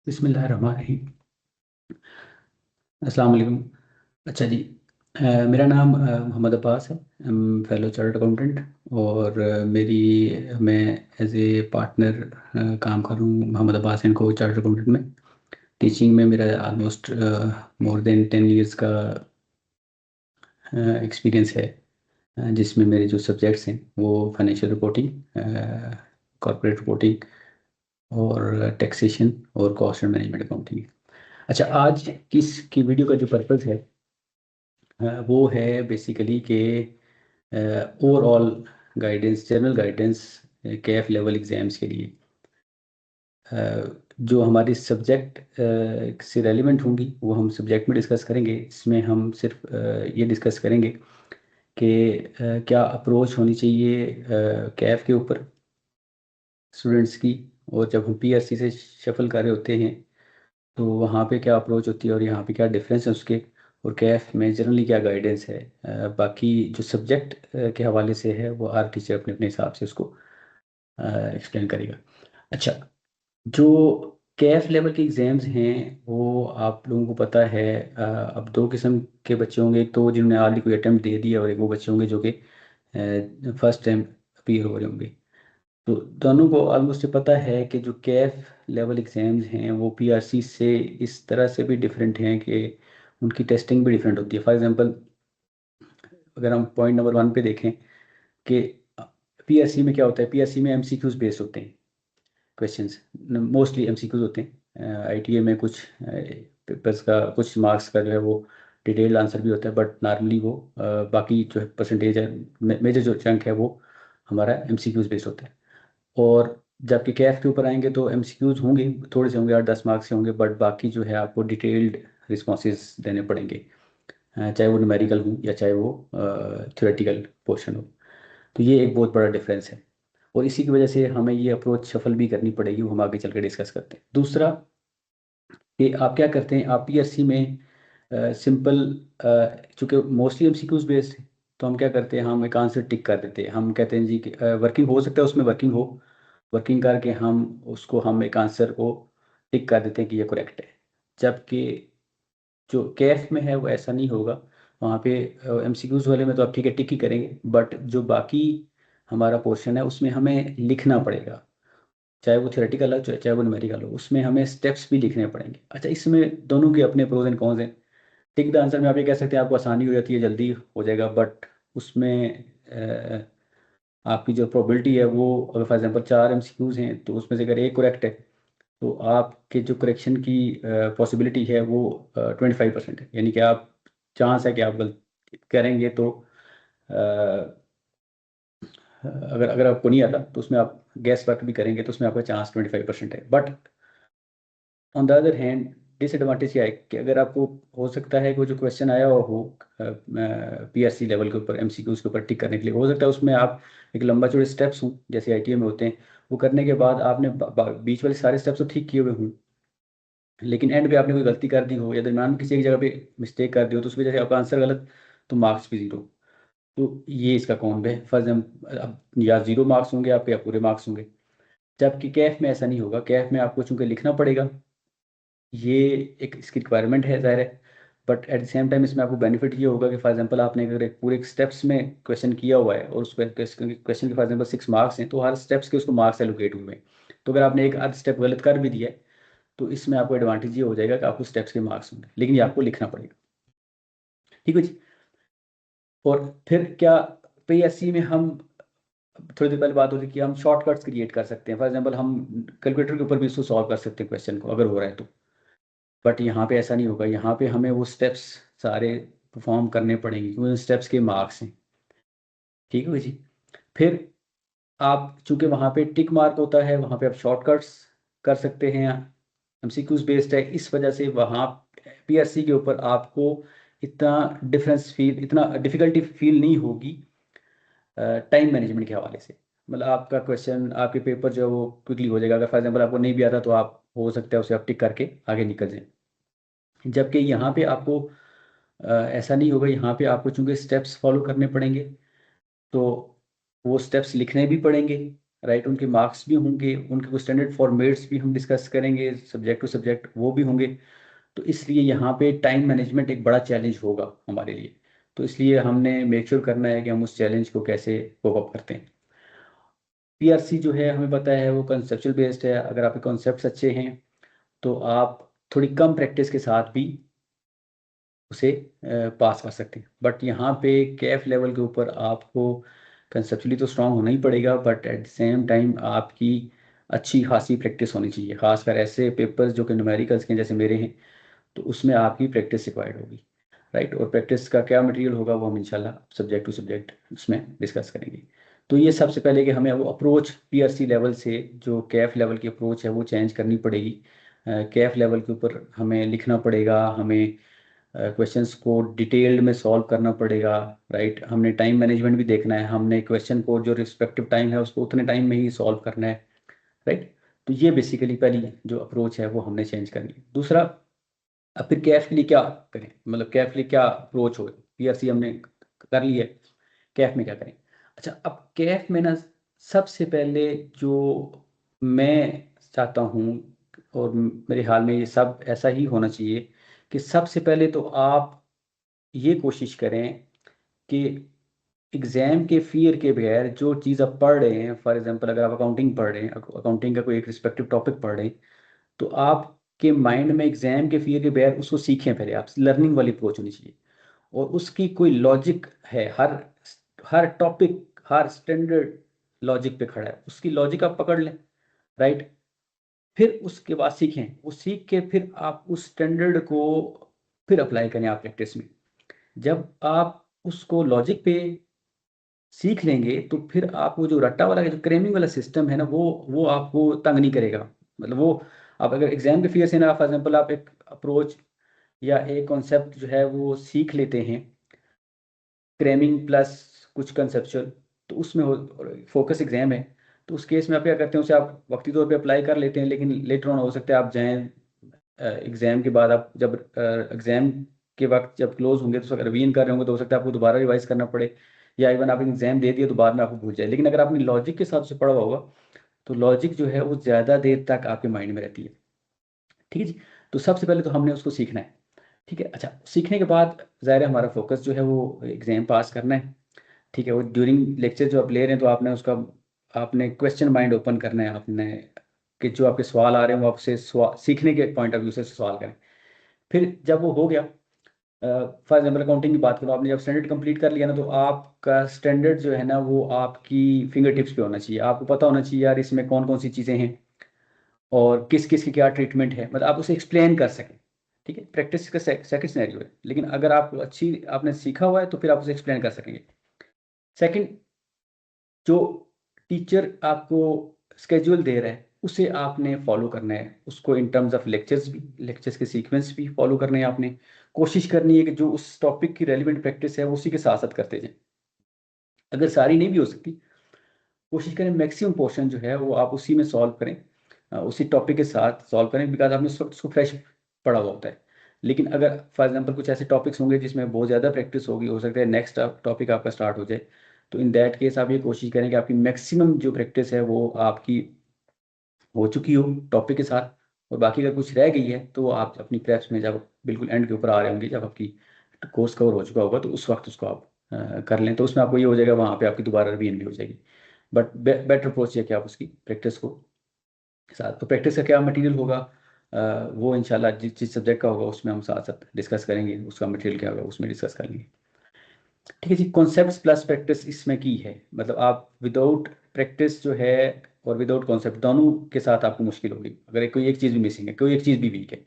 बिस्मिल्लाहिर्रहमानिर्रहीम। अस्सलाम वालेकुम। अच्छा जी। मेरा नाम मोहम्मद अब्बास है। Fellow chartered accountant. और मैं एज ए पार्टनर काम कर रहा हूँ मोहम्मद अब्बास एंड को चार्टर्ड अकाउंटेंट में। टीचिंग में मेरा आलमोस्ट मोर देन 10 इयर्स का एक्सपीरियंस है। जिसमें मेरे जो सब्जेक्ट्स हैं वो फाइनेंशियल रिपोर्टिंग, कॉर्पोरेट रिपोर्टिंग और टैक्सेशन और कॉस्ट एंड मैनेजमेंट अकाउंटिंग है। अच्छा, आज किस की वीडियो का जो पर्पज़ है वो है बेसिकली कि overall guidance, general guidance KF level exams के लिए जो हमारी सब्जेक्ट से रेलिवेंट होंगी वो हम सब्जेक्ट में डिस्कस करेंगे। इसमें हम सिर्फ ये डिस्कस करेंगे कि क्या अप्रोच होनी चाहिए केएफ के ऊपर स्टूडेंट्स की, और जब हम पीएससी से शफल कर रहे होते हैं तो वहाँ पे क्या अप्रोच होती है और यहाँ पे क्या डिफरेंस है उसके, और कैफ में जनरली क्या गाइडेंस है। बाकी जो सब्जेक्ट के हवाले से है वो हर टीचर अपने अपने हिसाब से उसको एक्सप्लेन करेगा। अच्छा, जो कैफ लेवल के एग्ज़ाम्स हैं वो आप लोगों को पता है। अब दो किस्म के बच्चे होंगे, एक तो जिन्होंने ऑलरेडी कोई अटैम्प्ट दे दिया और एक वो बच्चे होंगे जो कि फर्स्ट टाइम अपीयर हो रहे होंगे। तो दोनों को ऑलमोस्ट पता है कि जो कैफ लेवल एग्ज़ाम्स हैं वो पीआरसी से इस तरह से भी डिफरेंट हैं कि उनकी टेस्टिंग भी डिफरेंट होती है। फॉर एग्जांपल, अगर हम पॉइंट नंबर 1 पे देखें कि पीआरसी में क्या होता है, पीआरसी में एमसीक्यूज बेस्ड होते हैं क्वेश्चंस, मोस्टली एमसीक्यूज होते हैं। आईटीए में कुछ पेपर्स का कुछ मार्क्स का जो है वो डिटेल्ड आंसर भी होता है, बट नॉर्मली वो बाकी जो है परसेंटेज है, मेजर जो चंक है वो हमारा एमसीक्यूज बेस्ड होता है। और जबकि कैफ के ऊपर आएंगे तो एमसीक्यूज होंगे, थोड़े से होंगे, 8-10 मार्क्स से होंगे, बट बाकी जो है आपको डिटेल्ड रिस्पॉन्सेज देने पड़ेंगे। चाहे वो न्यूमेरिकल हो या चाहे वो थ्योरेटिकल पोर्शन हो। तो ये एक बहुत बड़ा डिफरेंस है, और इसी की वजह से हमें ये अप्रोच शफल भी करनी पड़ेगी, वो हम आगे चल के डिस्कस करते हैं। दूसरा कि आप क्या करते हैं, आप पीएससी में सिंपल, चूँकि मोस्टली एमसीक्यूज बेस्ड है, तो हम क्या करते हैं, हम एक आंसर टिक कर देते हैं। हम कहते हैं जी कि वर्किंग हो सकता है उसमें, वर्किंग हो, वर्किंग करके हम एक आंसर को टिक कर देते हैं कि ये करेक्ट है। जबकि जो कैफ में है वो ऐसा नहीं होगा। वहाँ पे एमसीक्यूज वाले में तो आप ठीक है टिक ही करेंगे, बट जो बाकी हमारा पोर्शन है उसमें हमें लिखना पड़ेगा। चाहे वो थ्योरेटिकल हो चाहे वो न्यूमेरिकल हो, उसमें हमें स्टेप्स भी लिखने पड़ेंगे। अच्छा, इसमें दोनों के अपने प्रोज एंड कॉन्स हैं। टिक द आंसर में आप ये कह सकते हैं आपको आसानी हो जाती है, जल्दी हो जाएगा, बट उसमें आपकी जो प्रोबेबिलिटी है वो, अगर फॉर एग्जांपल 4 एमसीक्यूज हैं तो उसमें से अगर एक करेक्ट है तो आपके जो करेक्शन की पॉसिबिलिटी है वो 25% है। यानी कि आप, चांस है कि आप गलती करेंगे तो अगर अगर आपको नहीं आता तो उसमें आप गैस वर्क भी करेंगे तो उसमें आपका चांस 25% है। But on the other hand disadvantage क्या है कि अगर आपको हो सकता है कि जो क्वेश्चन आया हुआ हो पीआरसी लेवल के ऊपर एमसीक्यूज के ऊपर टिक करने के लिए, हो सकता है उसमें आप एक लंबा चौड़े स्टेप्स हों जैसे आईटीए में होते हैं, वो करने के बाद आपने बीच वाले सारे स्टेप्स तो ठीक किए हुए हों, लेकिन एंड पे आपने कोई गलती कर दी हो या दरम्यान में किसी एक जगह पे मिस्टेक कर दी हो तो उस वजह से आपका आंसर गलत, तो मार्क्स भी जीरो। तो ये इसका कौन है, फर्ज हम अब या जीरो मार्क्स होंगे आपके या पूरे मार्क्स होंगे। जबकि कैफ में ऐसा नहीं होगा, कैफ में आपको चूंकि लिखना पड़ेगा, ये एक इसकी रिक्वायरमेंट है, ज़ाहिर है। But at the same time इसमें आपको बेनिफिट ये होगा कि फॉर एग्जांपल आपने अगर एक पूरे स्टेप्स में क्वेश्चन किया हुआ है और उस क्वेश्चन के फॉर एग्जांपल 6 मार्क्स हैं, तो हर स्टेप्स के उसको मार्क्स एलोकेट हुए हैं। तो अगर आपने एक आध स्टेप गलत कर भी दिया है तो इसमें आपको एडवांटेज ये हो जाएगा कि आपको स्टेप्स के मार्क्स होंगे, लेकिन ये आपको लिखना पड़ेगा। ठीक है जी। और फिर क्या, पीएससी में हम, थोड़ी देर पहले बात हो रही कि हम शॉर्टकट्स क्रिएट कर सकते हैं। फॉर एग्जांपल हम कैलकुलेटर के ऊपर भी इसको सॉल्व कर सकते हैं क्वेश्चन को अगर हो रहा है तो। बट यहाँ पे ऐसा नहीं होगा, यहाँ पे हमें वो स्टेप्स सारे परफॉर्म करने पड़ेंगे क्योंकि उन स्टेप्स के मार्क्स हैं। ठीक है जी। फिर आप चूंकि वहाँ पे टिक मार्क होता है, वहाँ पे आप शॉर्टकट्स कर सकते हैं, एमसीक्यूज बेस्ड है, इस वजह से वहाँ पीएससी के ऊपर आपको इतना डिफिकल्टी फील नहीं होगी टाइम मैनेजमेंट के हवाले से। मतलब आपका क्वेश्चन, आपके पेपर जो है वो क्विकली हो जाएगा। अगर फॉर एग्जाम्पल आपको नहीं भी आता तो आप, हो सकता है उसे आप टिक करके आगे निकल जाए। जबकि यहाँ पे आपको ऐसा नहीं होगा, यहाँ पे आपको चूंकि स्टेप्स फॉलो करने पड़ेंगे तो वो स्टेप्स लिखने भी पड़ेंगे। राइट, उनके मार्क्स भी होंगे, उनके कुछ स्टैंडर्ड फॉर्मेट्स भी हम डिस्कस करेंगे, सब्जेक्ट टू सब्जेक्ट वो भी होंगे। तो इसलिए यहाँ पे टाइम मैनेजमेंट एक बड़ा चैलेंज होगा हमारे लिए। तो इसलिए हमने मेक श्योर करना है कि हम उस चैलेंज को कैसे कोप अप करते हैं। पीआरसी जो है हमें पता है वो कंसेप्चुअल बेस्ड है। अगर आपके कॉन्सेप्ट्स अच्छे हैं तो आप थोड़ी कम प्रैक्टिस के साथ भी उसे पास कर सकते हैं। बट यहाँ पे कैफ लेवल के ऊपर आपको कंसेप्चुअली तो स्ट्रांग होना ही पड़ेगा, but at the same time आपकी अच्छी खासी प्रैक्टिस होनी चाहिए, खासकर ऐसे पेपर्स जो कि न्यूमेरिकल्स के जैसे मेरे हैं, तो उसमें आपकी प्रैक्टिस रिक्वायर्ड होगी। राइट, और प्रैक्टिस का क्या मटेरियल होगा वो हम इंशाल्लाह सब्जेक्ट टू सब्जेक्ट उसमें डिस्कस करेंगे। तो ये सबसे पहले कि हमें वो अप्रोच पीआरसी लेवल से जो कैफ लेवल की अप्रोच है वो चेंज करनी पड़ेगी। कैफ लेवल के ऊपर हमें लिखना पड़ेगा, हमें क्वेश्चंस को डिटेल्ड में सॉल्व करना पड़ेगा। राइट, हमने टाइम मैनेजमेंट भी देखना है, हमने क्वेश्चन को जो रिस्पेक्टिव टाइम है उसको उतने टाइम में ही सॉल्व करना है। राइट, तो ये बेसिकली पहली जो अप्रोच है वो हमने चेंज करनी है। दूसरा, अब फिर कैफ के लिए क्या करें, मतलब कैफ के लिए क्या अप्रोच हो। पीआरसी हमने कर ली है, कैफ में क्या करें। अच्छा, अब कैफ में ना सबसे पहले जो मैं चाहता हूँ, और मेरे ख्याल में ये सब ऐसा ही होना चाहिए, कि सबसे पहले तो आप ये कोशिश करें कि एग्जाम के फियर के बगैर जो चीज़ आप पढ़ रहे हैं, फॉर एग्जांपल अगर आप अकाउंटिंग पढ़ रहे हैं, अकाउंटिंग का कोई एक रिस्पेक्टिव टॉपिक पढ़ रहे हैं, तो आपके माइंड में एग्जाम के फियर के बगैर उसको सीखें। पहले आप लर्निंग वाली अप्रोच होनी चाहिए, और उसकी कोई लॉजिक है, हर हर टॉपिक हर स्टैंडर्ड लॉजिक पे खड़ा है, उसकी लॉजिक आप पकड़ लें। राइट, फिर उसके बाद सीखें, वो सीख के फिर आप उस स्टैंडर्ड को फिर अप्लाई करें आप प्रैक्टिस में। जब आप उसको लॉजिक पे सीख लेंगे तो फिर आप वो जो रट्टा वाला जो क्रेमिंग वाला सिस्टम है ना, वो आपको तंग नहीं करेगा। मतलब वो, आप अगर एग्जाम के फियर से ना, फॉर एग्जांपल आप एक अप्रोच या एक कॉन्सेप्ट जो है वो सीख लेते हैं, क्रेमिंग प्लस कुछ कंसेप्चुअल, तो उसमें हो फोकस एग्जाम है, तो उस केस में आप क्या करते हैं, उसे आप वक्ती तौर पे अप्लाई कर लेते हैं, लेकिन लेटर ऑन हो सकता है आप जाएं एग्जाम के बाद, आप जब एग्जाम के वक्त जब क्लोज होंगे तो रिवीजन कर रहे होंगे, तो हो सकता है आपको दोबारा रिवाइज करना पड़े, या इवन आप एग्जाम दे दिए तो बाद में आपको भूल जाए। लेकिन अगर आपने लॉजिक के हिसाब से पढ़ा हुआ होगा तो लॉजिक जो है वो ज़्यादा देर तक आपके माइंड में रहती है। ठीक है जी, तो सबसे पहले तो हमने उसको सीखना है। ठीक है, अच्छा, सीखने के बाद ज़ाहिर है हमारा फोकस जो है वो एग्जाम पास करना है। ठीक है, वो ड्यूरिंग लेक्चर जो आप ले रहे हैं तो आपने उसका, आपने क्वेश्चन माइंड ओपन करना है, आपने कि जो आपके सवाल आ रहे हैं वो आपसे सीखने के पॉइंट ऑफ व्यू से सवाल करें। फिर जब वो हो गया, फॉर एग्जाम्पल अकाउंटिंग की बात करो, आपने जब स्टैंडर्ड कंप्लीट कर लिया ना, तो आपका स्टैंडर्ड जो है ना वो आपकी फिंगर टिप्स पे होना चाहिए। आपको पता होना चाहिए यार इसमें कौन कौन सी चीज़ें हैं और किस किस की क्या ट्रीटमेंट है, मतलब आप उसे एक्सप्लेन कर सकें। ठीक है, प्रैक्टिस का सेकंड सिनेरियो है, लेकिन अगर आप अच्छी आपने सीखा हुआ है तो फिर आप उसे एक्सप्लेन कर सकेंगे। सेकंड, जो टीचर आपको स्केड्यूल दे रहा है उसे आपने फॉलो करना है, उसको इन टर्म्स ऑफ लेक्चर्स भी, लेक्चर्स के सीक्वेंस भी फॉलो करने हैं आपने। कोशिश करनी है कि जो उस टॉपिक की रेलिवेंट प्रैक्टिस है वो उसी के साथ साथ करते जाएं। अगर सारी नहीं भी हो सकती, कोशिश करें मैक्सिमम पोर्शन जो है वो आप उसी में सॉल्व करें, उसी टॉपिक के साथ सॉल्व करें, बिकॉज आपने उस वक्त उसको फ्रेश पढ़ा हुआ होता है। लेकिन अगर फॉर एग्जांपल कुछ ऐसे टॉपिक्स होंगे जिसमें बहुत ज़्यादा प्रैक्टिस होगी, हो सकता है नेक्स्ट टॉपिक आपका स्टार्ट हो जाए, तो इन दैट केस आप ये कोशिश करें कि आपकी मैक्सिमम जो प्रैक्टिस है वो आपकी हो चुकी हो टॉपिक के साथ, और बाकी अगर कुछ रह गई है तो आप अपनी प्रेप्स में जब बिल्कुल एंड के ऊपर आ रहे होंगे, जब आपकी कोर्स कवर हो चुका होगा, तो उस वक्त उसको आप कर लें, तो उसमें आपको ये हो जाएगा, वहाँ पे आपकी दोबारा रिवीजन भी हो जाएगी। बट बेटर अप्रोच है कि आप उसकी प्रैक्टिस को साथ, तो प्रैक्टिस का क्या मटेरियल होगा, वो इंशाल्लाह जिस जिस सब्जेक्ट का होगा उसमें हम साथ साथ डिस्कस करेंगे, उसका मटेरियल क्या होगा उसमें डिस्कस करेंगे। ठीक है जी, कॉन्सेप्ट्स प्लस प्रैक्टिस इसमें की है, मतलब आप विदाउट प्रैक्टिस जो है और विदाउट कॉन्सेप्ट दोनों के साथ आपको मुश्किल होगी, अगर कोई एक चीज़ भी मिसिंग है, कोई एक चीज़ भी वीक है।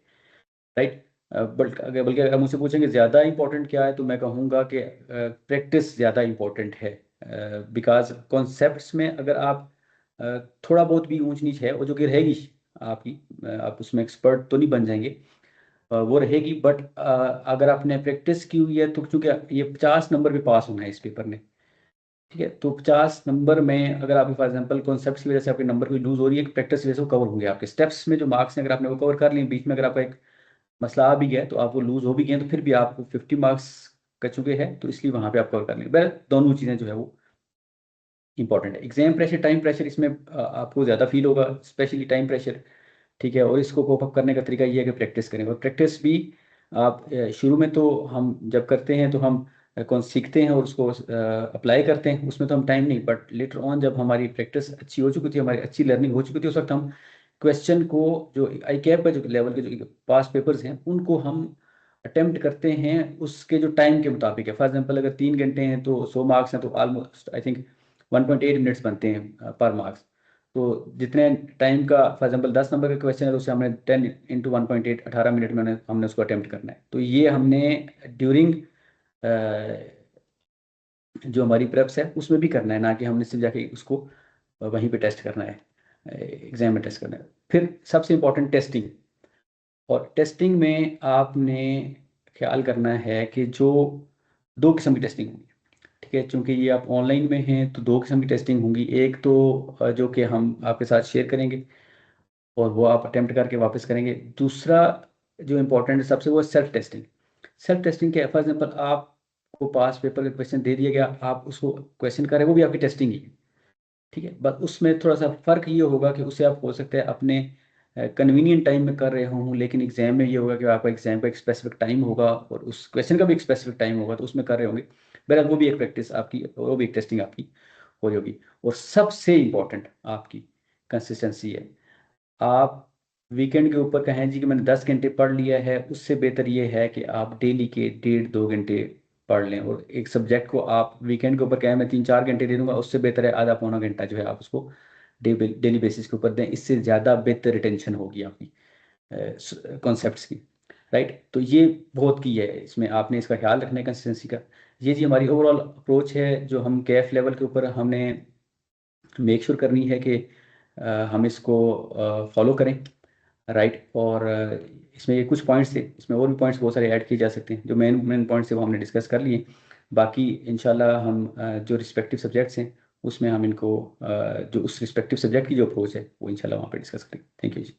राइट, बल्कि अगर मुझसे पूछेंगे ज़्यादा इंपॉर्टेंट क्या है, तो मैं कहूँगा कि प्रैक्टिस ज़्यादा इंपॉर्टेंट है। बिकॉज कॉन्सेप्ट्स में अगर आप थोड़ा बहुत भी ऊंच नीच है, और जो कि रहेगी आपकी, आप उसमें एक्सपर्ट तो नहीं बन जाएंगे, वो रहेगी, बट अगर आपने प्रैक्टिस की हुई है तो, क्योंकि ये 50 नंबर पे पास होना है इस पेपर ने। ठीक है, तो 50 नंबर में अगर आप फॉर एग्जांपल कॉन्सेप्ट्स की वजह से आपके नंबर कोई लूज हो रही है, प्रैक्टिस की वजह से वो कवर होंगे, आपके स्टेप्स में जो मार्क्स हैं अगर आपने वो कवर कर लिए, बीच में अगर आपका एक मसला आ भी गया है, तो आप वो लूज हो भी गए हैं, तो फिर भी आपको 50 मार्क्स कर चुके हैं, तो इसलिए वहां पे आप कवर कर लेंगे। बहर दोनों चीज़ें जो है वो इंपॉर्टेंट है। एग्जाम प्रेशर, टाइम प्रेशर इसमें आपको ज़्यादा फील होगा, स्पेशली टाइम प्रेशर। ठीक है, और इसको कोप अप करने का तरीका ये है कि प्रैक्टिस करें, और प्रैक्टिस भी आप शुरू में तो हम जब करते हैं तो हम कौन सीखते हैं और उसको अप्लाई करते हैं, उसमें तो हम टाइम नहीं, बट लेटर ऑन जब हमारी प्रैक्टिस अच्छी हो चुकी थी, हमारी अच्छी लर्निंग हो चुकी थी, उस वक्त हम क्वेश्चन को, जो आई कैप का जो लेवल के जो पास पेपर्स हैं उनको हम अटेम्प्ट करते हैं उसके जो टाइम के मुताबिक है। फॉर एग्जांपल अगर 3 घंटे हैं तो 100 मार्क्स हैं, तो ऑलमोस्ट आई थिंक 1.8 मिनट्स बनते हैं पर मार्क्स। तो जितने टाइम का, फॉर एग्जांपल 10 नंबर का क्वेश्चन है तो उसे हमने 10 × 1.8 18 मिनट में हमने उसको अटेम्प्ट करना है। तो ये हमने ड्यूरिंग जो हमारी प्रेप्स है उसमें भी करना है, ना कि हमने सिर्फ जाके उसको वहीं पे टेस्ट करना है, एग्जाम में टेस्ट करना है। फिर सबसे इम्पोर्टेंट टेस्टिंग, और टेस्टिंग में आपने ख्याल करना है कि जो 2 किस्म की टेस्टिंग होगी। ठीक है, चूंकि ये आप ऑनलाइन में हैं तो 2 किस्म की टेस्टिंग होंगी। एक तो जो कि हम आपके साथ शेयर करेंगे और वो आप अटेम्प्ट करके वापस करेंगे। दूसरा जो इम्पोर्टेंट है सबसे, वो सेल्फ टेस्टिंग। सेल्फ टेस्टिंग के फॉर एग्जाम्पल आपको पास पेपर का क्वेश्चन दे दिया गया, आप उसको क्वेश्चन करें, वो भी आपकी टेस्टिंग ही है। ठीक है, बस उसमें थोड़ा सा फर्क ये होगा कि उसे आप हो सकता है अपने कन्वीनियंट टाइम में कर रहे हों, लेकिन एग्जाम में ये होगा कि आपका एग्जाम का एक स्पेसिफिक टाइम होगा और उस क्वेश्चन का भी एक स्पेसिफिक टाइम होगा, तो उसमें कर रहे होंगे। बहरहाल वो भी एक प्रैक्टिस आपकी, वो भी एक टेस्टिंग आपकी हो होगी। और सबसे इम्पोर्टेंट आपकी कंसिस्टेंसी है। आप वीकेंड के ऊपर कहें जी कि मैंने 10 घंटे पढ़ लिया है, उससे बेहतर ये है कि आप डेली के 1.5 2 घंटे पढ़ लें। और एक सब्जेक्ट को आप वीकेंड के ऊपर कहें मैं 3 4 घंटे दे दूंगा, उससे बेहतर है आधा पौना घंटा जो है आप उसको डेली बेसिस के ऊपर दें। इससे ज़्यादा बेहतर रिटेंशन होगी आपकी कॉन्सेप्ट्स की। राइट, तो ये बहुत की है, इसमें आपने इसका ख्याल रखना है कंसिस्टेंसी का। ये जी हमारी ओवरऑल अप्रोच है जो हम कैफ लेवल के ऊपर हमने मेक श्योर करनी है कि हम इसको फॉलो करें। राइट, और इसमें ये कुछ पॉइंट्स थे, इसमें और भी पॉइंट्स बहुत सारे ऐड किए जा सकते हैं। जो मेन मेन पॉइंट्स थे वो हमने डिस्कस कर लिए। बाकी इंशाल्लाह हम जो रिस्पेक्टिव सब्जेक्ट्स हैं उसमें हम इनको जो उस रिस्पेक्टिव सब्जेक्ट की जो अप्रोच है वो इंशाल्लाह वहाँ पे डिस्कस करेंगे। Thank you ji.